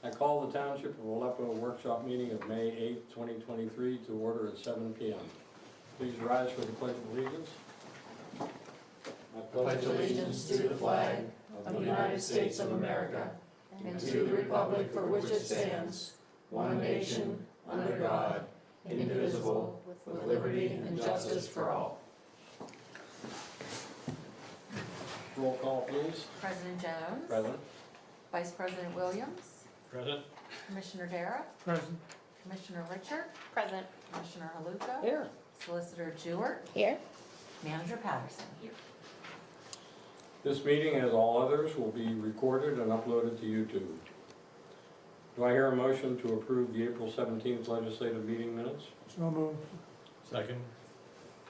I call the Township of Aleppo workshop meeting of May 8th, 2023 to order at 7 p.m. Please rise for the Pledge of Allegiance. I Pledge allegiance to the flag of the United States of America and to the republic for which it stands, one nation, under God, indivisible, with liberty and justice for all. Roll call, please. President Jones. Present. Vice President Williams. Present. Commissioner Dara. Present. Commissioner Richard. Present. Commissioner Haluka. Here. Solicitor Jewett. Here. Manager Patterson. Here. This meeting, as all others, will be recorded and uploaded to YouTube. Do I hear a motion to approve the April 17th legislative meeting minutes? So moved. Second.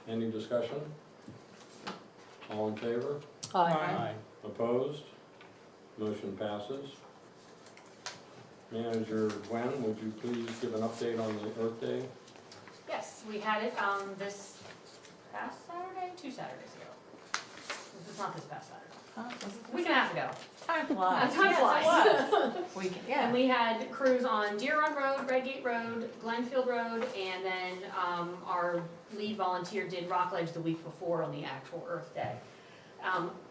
Any discussion? All in favor? Aye. Opposed? Motion passes. Manager Gwen, would you please give an update on the Earth Day? Yes, we had it this past Saturday, 2 Saturdays ago. It's not this past Saturday. A week and a half ago. Time flies. Time flies. Yeah. And we had crews on Deer Run Road, Redgate Road, Glenfield Road, and then our lead volunteer did Rockledge the week before on the actual Earth Day.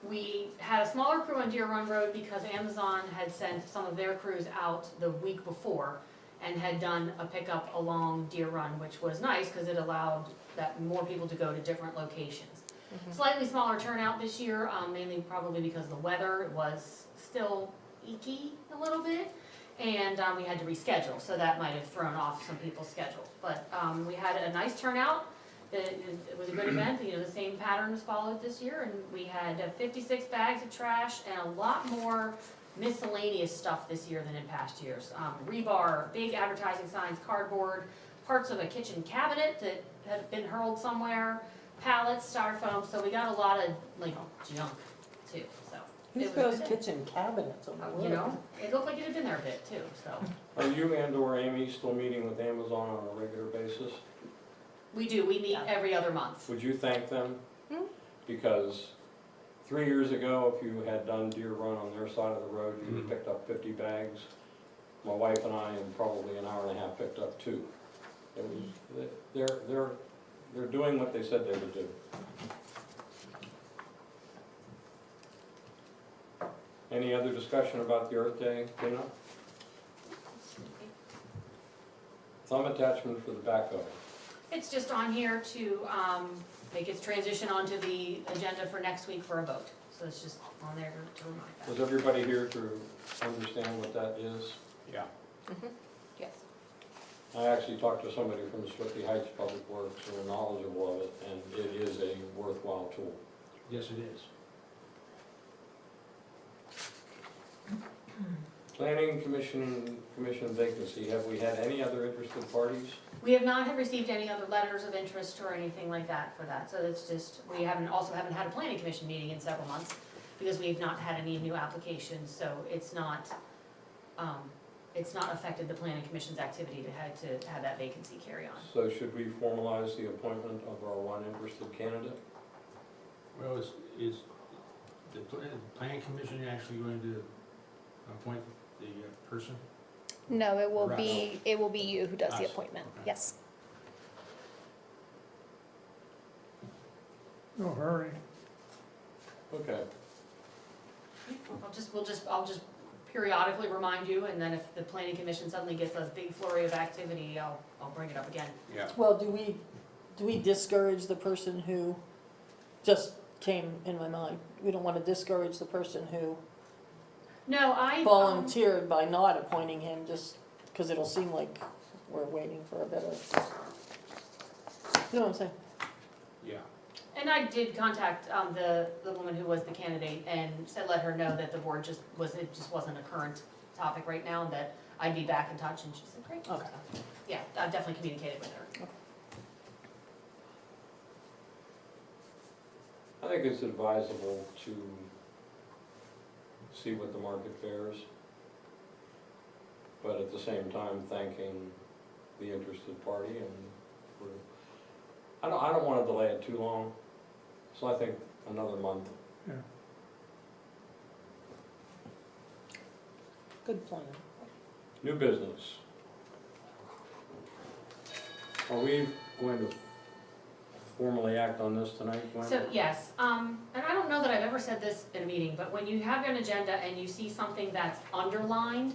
We had a smaller crew on Deer Run Road because Amazon had sent some of their crews out the week before and had done a pickup along Deer Run, which was nice because it allowed that more people to go to different locations. Slightly smaller turnout this year, mainly probably because the weather was still icky a little bit, and we had to reschedule, so that might have thrown off some people's schedules. But we had a nice turnout. It was a good event. You know, the same pattern was followed this year, and we had 56 bags of trash and a lot more miscellaneous stuff this year than in past years. Rebar, big advertising signs, cardboard, parts of a kitchen cabinet that had been hurled somewhere, pallets, styrofoam, so we got a lot of like junk too, so. Who it was throws good. kitchen cabinets on the wood? You know, it looked like it had been there a bit too, so. Are you and/or Amy still meeting with Amazon on a regular basis? We do, we meet every other month. Would you thank them? Hmm? Because 3 years ago, if you had done Deer Run on their side of the road, you would have picked up 50 bags. My wife and I, in probably an hour and a half, picked up 2. It was, they're doing what they said they would do. Any other discussion about the Earth Day cleanup? Thumb attachment for the backhoe. It's just on here to make its transition onto the agenda for next week for a vote. So it's just on there to remind that. Was everybody here to understand what that is? Yeah. Yes. I actually talked to somebody from Swiftly Heights Public Works who are knowledgeable of it, and it is a worthwhile tool. Yes, it is. Planning Commission vacancy, have we had any other interested parties? We have not received any other letters of interest or anything like that for that. So it's just, we also haven't had a planning commission meeting in several months because we've not had any new applications, so it's not affected the planning commission's activity to have that vacancy carry on. So should we formalize the appointment of our one interested candidate? Well, is the planning commission actually going to appoint the person? No, it will Right. be you who does the Us. appointment, Okay. yes. No hurry. Okay. I'll just periodically remind you, and then if the planning commission suddenly gets a big flurry of activity, I'll bring it up again. Yeah. Well, do we discourage the person who just came in my mind? We don't want to discourage the person who No, I volunteered by not appointing him, just because it'll seem like we're waiting for a better, you know what I'm saying? Yeah. And I did contact the woman who was the candidate and let her know that the board it just wasn't a current topic right now, and that I'd be back in touch, and she said, great. Okay. Yeah, I've definitely communicated with her. I think it's advisable to see what the market bears, but at the same time thanking the interested party, and I don't want to delay it too long, so I think another month. Yeah. Good plan. New business. Are we going to formally act on this tonight, Gwen? So, yes, and I don't know that I've ever said this in a meeting, but when you have an agenda and you see something that's underlined,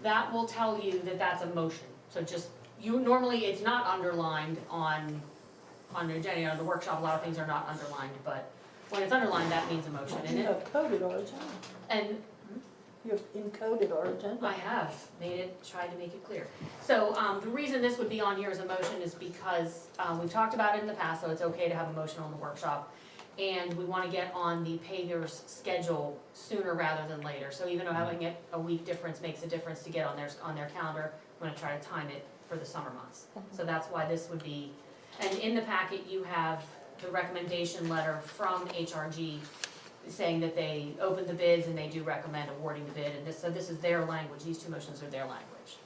that will tell you that that's a motion. So just, normally it's not underlined on the agenda, you know, the workshop, a lot of things are not underlined, but when it's underlined, that means a motion. You have coded our agenda. And You have encoded our agenda. I have tried to make it clear. So, the reason this would be on here as a motion is because, we've talked about it in the past, so it's okay to have a motion on the workshop. And we wanna get on the pavers schedule sooner rather than later. So even though having it a week difference makes a difference to get on their calendar, I'm gonna try to time it for the summer months. So that's why this would be, and in the packet you have the recommendation letter from HRG saying that they opened the bids and they do recommend awarding the bid, and this is their language, these two motions are their language.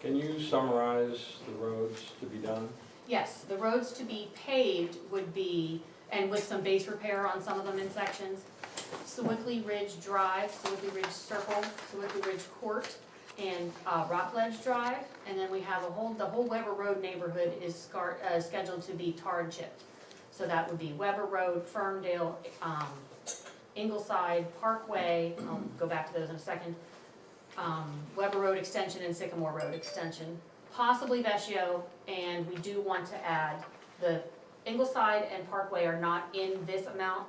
Can you summarize the roads to be done? Yes, the roads to be paved would be, and with some base repair on some of them in sections, Sewickley Ridge Drive, Sewickley Ridge Circle, Sewickley Ridge Court, and Rockledge Drive, and then we have the whole Weber Road neighborhood is scheduled to be tar and chipped. So that would be Weber Road, Ferndale, Ingleside, Parkway, I'll go back to those in a second, Weber Road Extension and Sycamore Road Extension, possibly Vecchio, and we do want to add, the Ingleside and Parkway are not in this amount.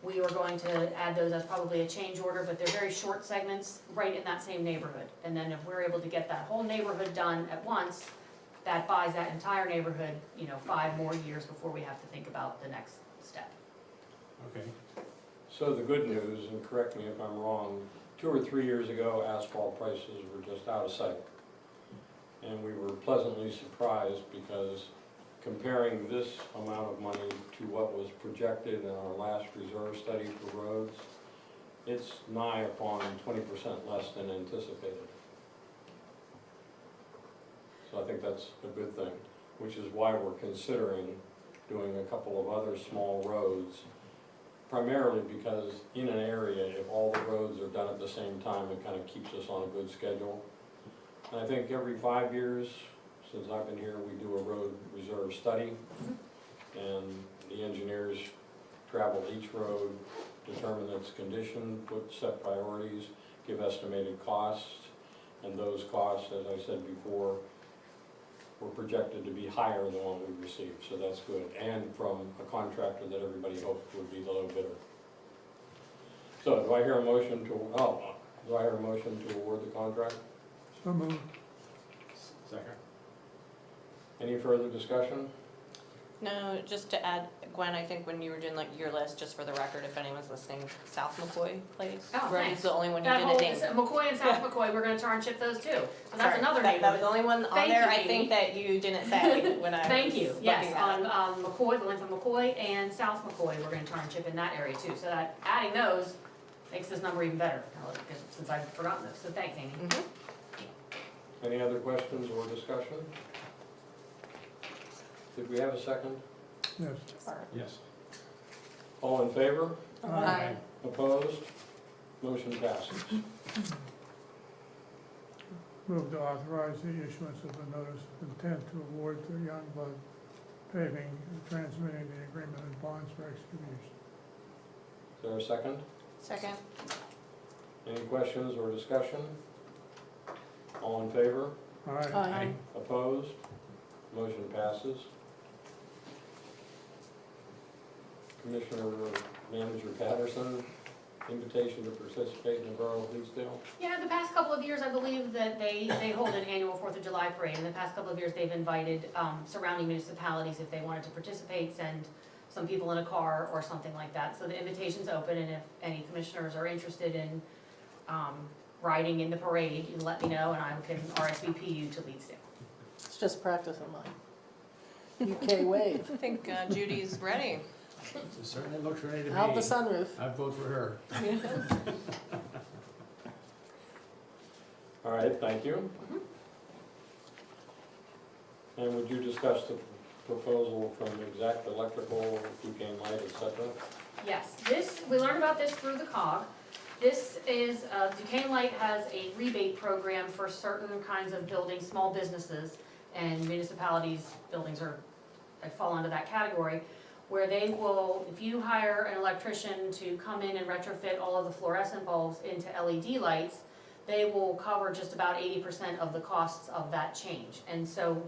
We are going to add those as probably a change order, but they're very short segments right in that same neighborhood. And then if we're able to get that whole neighborhood done at once, that buys that entire neighborhood, 5 more years before we have to think about the next step. Okay. So the good news, and correct me if I'm wrong, 2 or 3 years ago, asphalt prices were just out of sight. And we were pleasantly surprised because comparing this amount of money to what was projected in our last reserve study for roads, it's nigh upon 20% less than anticipated. So I think that's a good thing, which is why we're considering doing a couple of other small roads, primarily because in an area, if all the roads are done at the same time, it kind of keeps us on a good schedule. And I think every 5 years, since I've been here, we do a road reserve study, and the engineers travel each road, determine its condition, set priorities, give estimated costs, and those costs, as I said before, were projected to be higher than what we received, so that's good, and from a contractor that everybody hoped would be the low bidder. So do I hear a motion to award the contract? So moved. Second. Any further discussion? No, just to add, Gwen, I think when you were doing like your list, just for the record, if anyone's listening, South McCoy Place. Oh, Right, thanks. it's the only one you That whole, didn't name. McCoy and South McCoy, we're gonna tar and chip those too. So that's Sorry, another that was neighborhood. the only one on Thank there, you, I Amy. think that you didn't say when I Thank was you, looking yes, at it. on McCoy, the length of McCoy and South McCoy, we're gonna tar and chip in that area too. So that adding those makes this number even better, since I've forgotten those, so thanks, Amy. Mhm. Any other questions or discussion? Did we have a second? Yes. Yes. All in favor? Aye. Opposed? Motion passes. Move to authorize the issuance of a notice of intent to award to Youngblood Paving and transmitting the agreement and bonds for execution. Is there a second? Second. Any questions or discussion? All in favor? Aye. Aye. Opposed? Motion passes. Commissioner Manager Patterson, invitation to participate in the Borough of Leesdale. Yeah, the past couple of years, I believe that they hold an annual 4th of July parade. In the past couple of years, they've invited surrounding municipalities if they wanted to participate, send some people in a car or something like that. So the invitation's open, and if any commissioners are interested in riding in the parade, you let me know and I can RSVP you to Leedsdale. It's just practicing mine. UK wave, I think Judy's ready. It certainly looks ready to be. out the sunroof. I'd vote for her. All right, thank you. And would you discuss the proposal from Exact Electrical, Duquesne Light, et cetera? Yes, we learned about this through the COG. This is, Duquesne Light has a rebate program for certain kinds of buildings, small businesses, and municipalities' buildings they fall under that category, where they will, if you hire an electrician to come in and retrofit all of the fluorescent bulbs into LED lights, they will cover just about 80% of the costs of that change. And so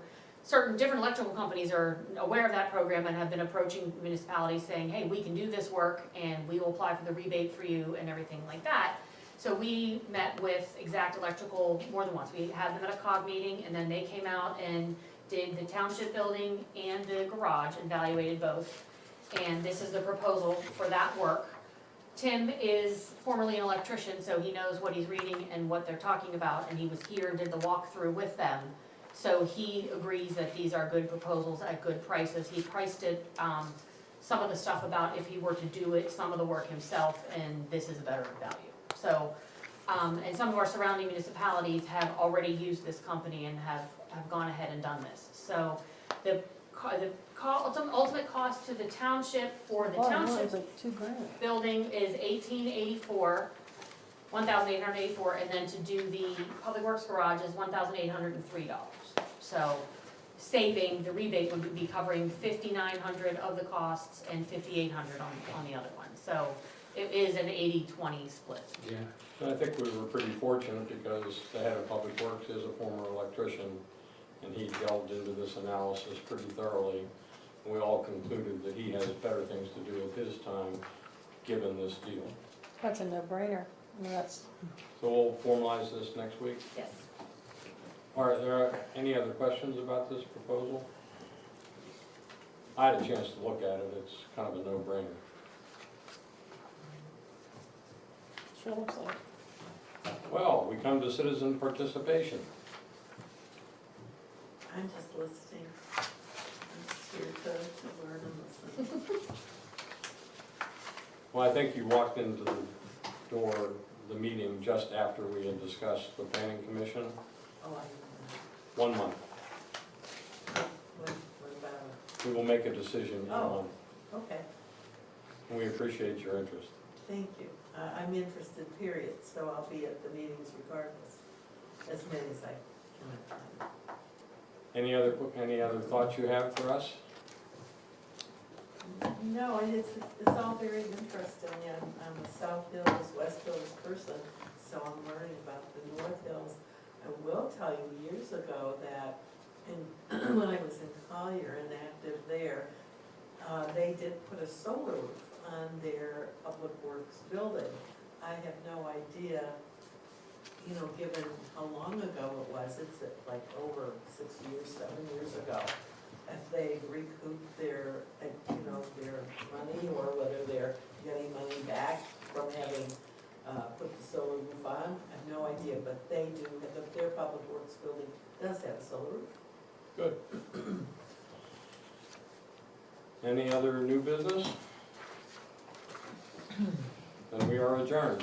certain different electrical companies are aware of that program and have been approaching municipalities saying, hey, we can do this work and we will apply for the rebate for you and everything like that. So we met with Exact Electrical more than once. We had them at a COG meeting, and then they came out and did the township building and the garage, evaluated both. And this is the proposal for that work. Tim is formerly an electrician, so he knows what he's reading and what they're talking about, and he was here and did the walkthrough with them. So he agrees that these are good proposals at good prices. He priced it, some of the stuff about if he were to do it, some of the work himself, and this is a better value. So, and some of our surrounding municipalities have already used this company and have gone ahead and done this. So the ultimate cost to the township for the Oh, no, township it's like $2,000. building is $1,884, and then to do the public works garage is $1,803. So saving, the rebate would be covering $5,900 of the costs and $5,800 on the other one. So it is an 80-20 split. Yeah. And I think we were pretty fortunate because the head of Public Works is a former electrician, and he delved into this analysis pretty thoroughly. We all concluded that he has better things to do with his time, given this deal. That's a no-brainer. I mean, that's, So we'll formalize this next week. Yes. Are there any other questions about this proposal? I had a chance to look at it, it's kind of a no-brainer. sure looks like. Well, we come to citizen participation. I'm just listening. I'm just here to learn and listen. Well, I think you walked into the door, the meeting, just after we had discussed the planning commission. Oh, I 1 month. know. What about it? We will make a decision in a Oh. month, Okay, and we appreciate your interest. thank you. I'm interested, period, so I'll be at the meetings regardless, as many as I can attend. Any other thoughts you have for us? No, it's all very interesting. I'm a South Hills, West Hills person, so I'm learning about the North Hills. I will tell you, years ago, that when I was in Collier and active there, they did put a solar roof on their public works building. I have no idea, given how long ago it was, it's like over 6 years, 7 years ago, if they recouped their money, or whether they're getting money back from having put the solar roof on. I have no idea, but they do, their public works building does have a solar roof. Good. Any other new business? Then we are adjourned.